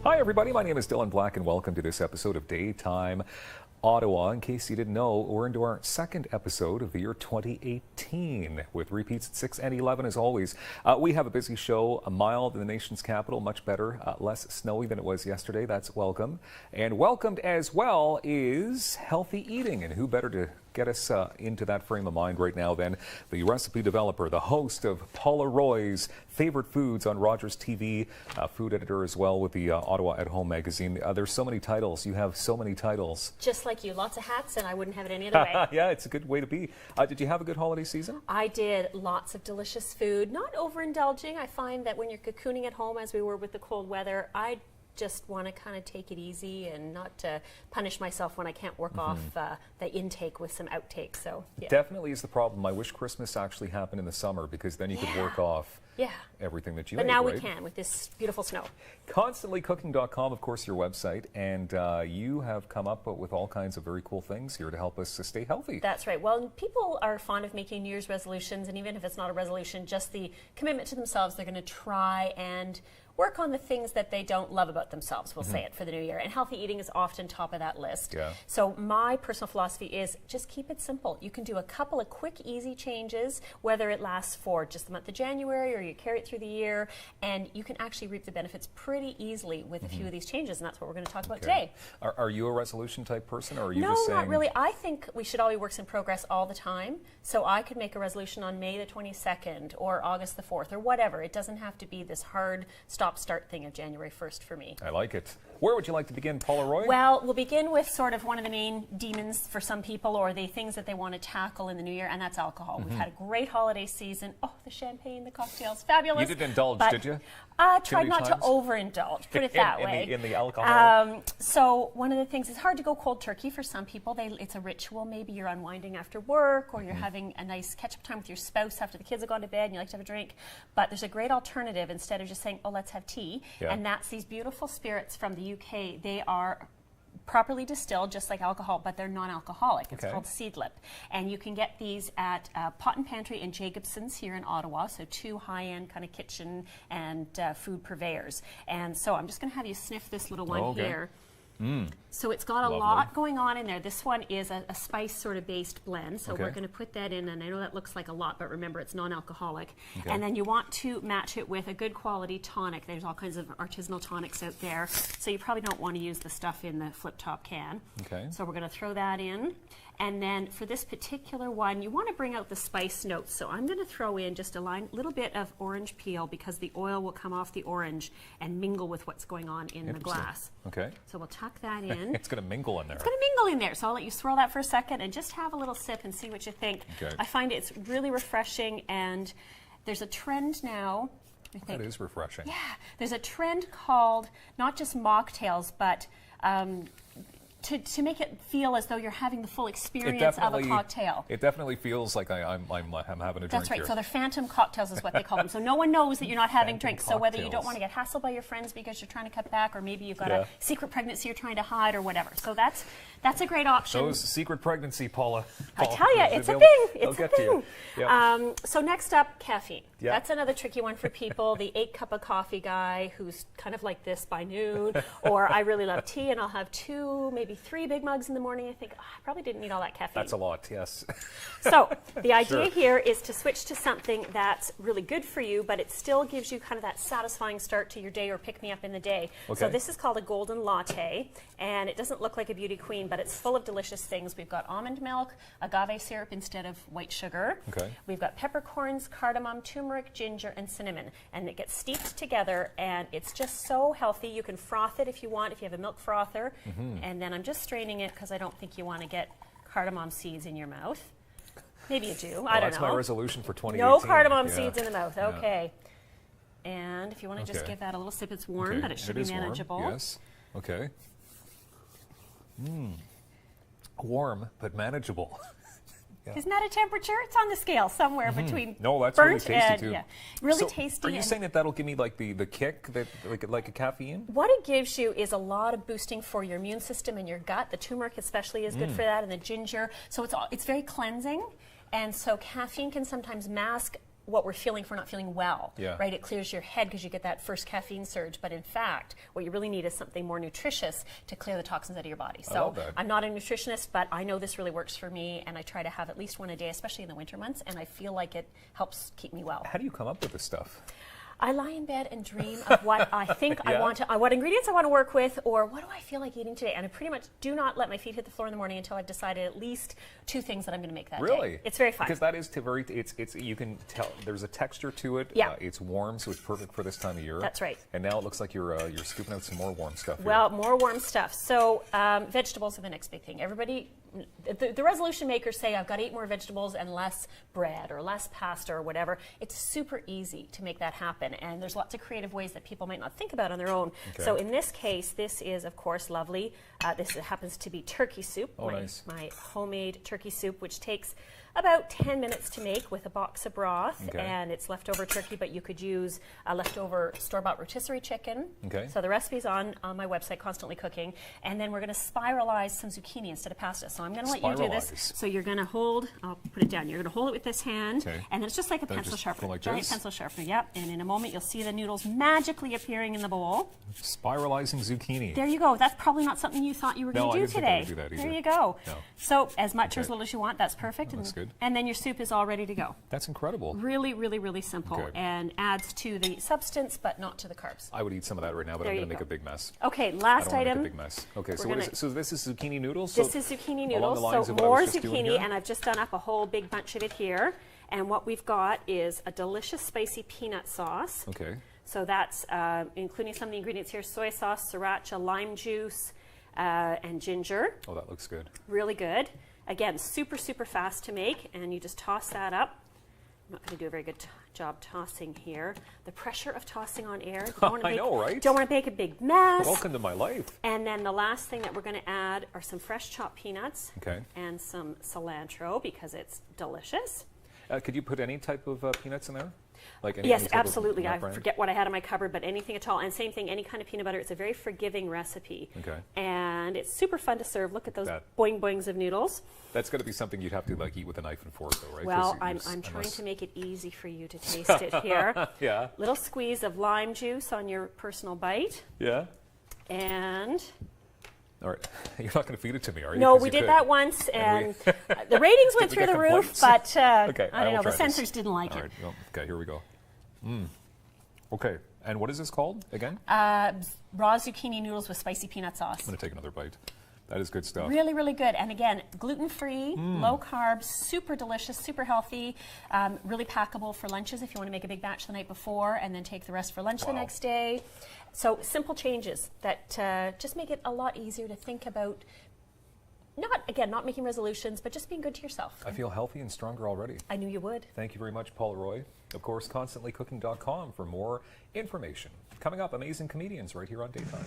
Hi everybody, my name is Dylan Black and welcome to this episode of Daytime Ottawa. In case you didn't know, we're into our second episode of the year 2018 with repeats at 6 and 11 as always. We have a busy show, mild in the nation's capital, much better, less snowy than it was yesterday. That's welcome. And welcomed as well is healthy eating, and who better to get us into that frame of mind right now than the recipe developer, the host of Paula Roy's Favorite Foods on Rogers TV, food editor as well with the Ottawa At Home magazine. There's so many titles. You have so many titles. Just like you, lots of hats, and I wouldn't have it any other way. Yeah, it's a good way to be. Did you have a good holiday season? I did. Lots of delicious food. Not overindulging. I find that when you're cocooning at home, as we were with the cold weather, I just want to kind of take it easy and not punish myself when I can't work off the intake with some outtakes. So yeah. Definitely is the problem. I wish Christmas actually happened in the summer because then you could work off everything that you ate. But now right? we can with this beautiful snow. ConstantlyCooking.com, of course, your website, and you have come up with all kinds of very cool things here to help us stay healthy. That's right. Well, people are fond of making New Year's resolutions, and even if it's not a resolution, just the commitment to themselves, they're going to try and work on the things that they don't love about themselves, we'll say it, for the new year. And healthy eating is often top of that list. Yeah. So my personal philosophy is just keep it simple. You can do a couple of quick, easy changes, whether it lasts for just the month of January or you carry it through the year, and you can actually reap the benefits pretty easily with a few of these changes, and that's what we're going to talk about today. Are you a resolution type person, or are you No, just saying? not really. I think we should all be works in progress all the time. So I could make a resolution on May the 22nd or August the 4th or whatever. It doesn't have to be this hard stop-start thing of January 1st for me. I like it. Where would you like to begin, Paula Roy? Well, we'll begin with sort of one of the main demons for some people, or the things that they want to tackle in the new year, and that's alcohol. We've had a great holiday season. Oh, the champagne, the cocktails, fabulous. You did indulge, did you? Tried not to overindulge, put it that way. In the alcohol? So one of the things, it's hard to go cold turkey for some people. It's a ritual. Maybe you're unwinding after work, or you're having a nice catch-up time with your spouse after the kids have gone to bed and you like to have a drink. But there's a great alternative instead of just saying, oh, let's have tea. Yeah. And that's these beautiful spirits from the UK. They are properly distilled, just like alcohol, but they're non-alcoholic. It's called Seedlip. And you can get these at Pot and Pantry and Jacobson's here in Ottawa, so two high-end kind of kitchen and food purveyors. And so I'm just going to have you sniff this little one here. So it's got a lot going on in there. This one is a spice sort of based blend, so we're going to put that in, and I know that looks like a lot, but remember it's non-alcoholic. And then you want to match it with a good quality tonic. There's all kinds of artisanal tonics out there, so you probably don't want to use the stuff in the flip-top can. So we're going to throw that in. And then for this particular one, you want to bring out the spice notes. So I'm going to throw in just a little bit of orange peel, because the oil will come off the orange and mingle with what's going on in the glass. So we'll tuck that in. It's going to mingle in there. It's going to mingle in there. So I'll let you swirl that for a second and just have a little sip and see what you think. I find it's really refreshing, and there's a trend now. I think, that is refreshing. Yeah. There's a trend called not just mocktails, but to make it feel as though you're having the full experience of a cocktail. It definitely feels like I'm having a drink. That's right. Here. So they're phantom cocktails is what they call them. So no one knows that you're not having drinks. So whether you don't want to get hassled by your friends because you're trying to cut back, or maybe you've got a secret pregnancy you're trying to hide, or whatever. So that's a great option. Those secret pregnancy, Paula. I tell you, it's a thing. It's a thing. Yep. So next up, caffeine. That's another tricky one for people. The 8-cup of coffee guy who's kind of like this by noon, or I really love tea and I'll have 2, maybe 3 big mugs in the morning. I think, I probably didn't need all that caffeine. That's a lot, yes. So the idea here is to switch to something that's really good for you, but it still gives you kind of that satisfying start to your day, or pick-me-up in the day. So this is called a golden latte, and it doesn't look like a beauty queen, but it's full of delicious things. We've got almond milk, agave syrup instead of white sugar. We've got peppercorns, cardamom, turmeric, ginger, and cinnamon, and it gets steeped together, and it's just so healthy. You can froth it if you want, if you have a milk frother, and then I'm just straining it because I don't think you want to get cardamom seeds in your mouth. Maybe you do. I don't know. That's my resolution for 2018. No cardamom seeds in the mouth. Okay. And if you want to just give that a little sip, it's warm, but it should be manageable. Warm. Yes. Okay. Warm, but manageable. Isn't that a temperature? It's on the scale somewhere between No, that's burnt really tasty and, too. Really so tasty. Are you saying that that'll give me like the kick that like a caffeine? What it gives you is a lot of boosting for your immune system and your gut. The turmeric especially is good for that, and the ginger. So it's very cleansing, and so caffeine can sometimes mask what we're feeling if we're not feeling well, Yeah. right? It clears your head because you get that first caffeine surge. But in fact, what you really need is something more nutritious to clear the toxins out of your body. I So love that. I'm not a nutritionist, but I know this really works for me, and I try to have at least one a day, especially in the winter months, and I feel like it helps keep me well. How do you come up with this stuff? I lie in bed and dream of what I think I Yeah? want to, what ingredients I want to work with, or what do I feel like eating today. And I pretty much do not let my feet hit the floor in the morning until I've decided at least 2 things that I'm going to make that Really? day. It's very fun. Because that is it's you can tell there's a texture to it. Yeah. It's warm, so it's perfect for this time of year. That's right. And now it looks like you're scooping out some more warm stuff here. Well, more warm stuff. So vegetables are the next big thing. Everybody, the resolution makers say, I've got to eat more vegetables and less bread or less pasta or whatever. It's super easy to make that happen. And there's lots of creative ways that people might not think about on their own. Okay. So in this case, this is, of course, lovely. This happens to be turkey soup, Oh, nice. my homemade turkey soup, which takes about 10 minutes to make with a box of broth. Okay. And it's leftover turkey, but you could use leftover store-bought rotisserie chicken. Okay. So the recipe's on my website, Constantly Cooking. And then we're going to spiralize some zucchini instead of pasta. So I'm going to let you do this. Spiralize. So you're going to hold, I'll put it down. You're going to hold it with this hand. Okay. And then it's just like a Then pencil just sharpener. go like Giant this? pencil sharpener, yep. And in a moment, you'll see the noodles magically appearing in the bowl. Spiralizing zucchini. There you go. That's probably not something you thought you were No, going I to do didn't think I today. would do that There either. you go. No. So as much or as Okay. little as you want, that's perfect. That's good. And then your soup is all ready to go. That's incredible. Really, really, really simple. Okay. And adds to the substance, but not to the carbs. I would eat some of that right now, but There I'm you going to make go. a big mess. Okay, I last don't want to item. make a big mess. Okay, so We're what is gonna- it? So this is zucchini noodles? This So is zucchini along noodles, the lines so of what I more was just doing zucchini, here? and I've just done up a whole big bunch of it here. And what we've got is a delicious spicy peanut sauce. Okay. So that's including some of the ingredients here: soy sauce, sriracha, lime juice, and ginger. Oh, that looks good. Really good. Again, super, super fast to make, and you just toss that up. I'm not going to do a very good job tossing here. The pressure of tossing on air. You don't wanna I know, right? Don't want to make a big mess. Welcome to my life. And then the last thing that we're going to add are some fresh chopped peanuts Okay. and some cilantro because it's delicious. Could you put any type of peanuts in there? Like any Yes, type of absolutely. nut I brand? forget what I had in my cupboard, but anything at all. And same thing, any kind of peanut butter. It's a very forgiving recipe. Okay. And it's super fun to serve. Look at those That- boing boings of noodles. That's got to be something you'd have to like eat with a knife and fork, though, right? 'Cause Well, you I'm just- trying unless- to make it easy for you to taste it here. Yeah. Little squeeze of lime juice on your personal bite. Yeah. And All right. You're not going to feed it to me, are you? no, 'Cause we you did could. that once, And and the ratings went we through get the roof, complaints? but Okay, I don't will know, the try this. censors didn't like All it. right. Well, okay, here we go. Okay. And what is this called again? Raw zucchini noodles with spicy peanut sauce. I'm going to take another bite. That is good stuff. Really, really good. And again, gluten-free, Mm. low carbs, super delicious, super healthy, really packable for lunches if you want to make a big batch the night before and then take the rest for lunch the Wow. next day. So simple changes that just make it a lot easier to think about, not making resolutions, but just being good to yourself. I feel healthy and stronger already. I knew you would. Thank you very much, Paula Roy. Of course, constantlycooking.com for more information. Coming up, amazing comedians right here on Daytime.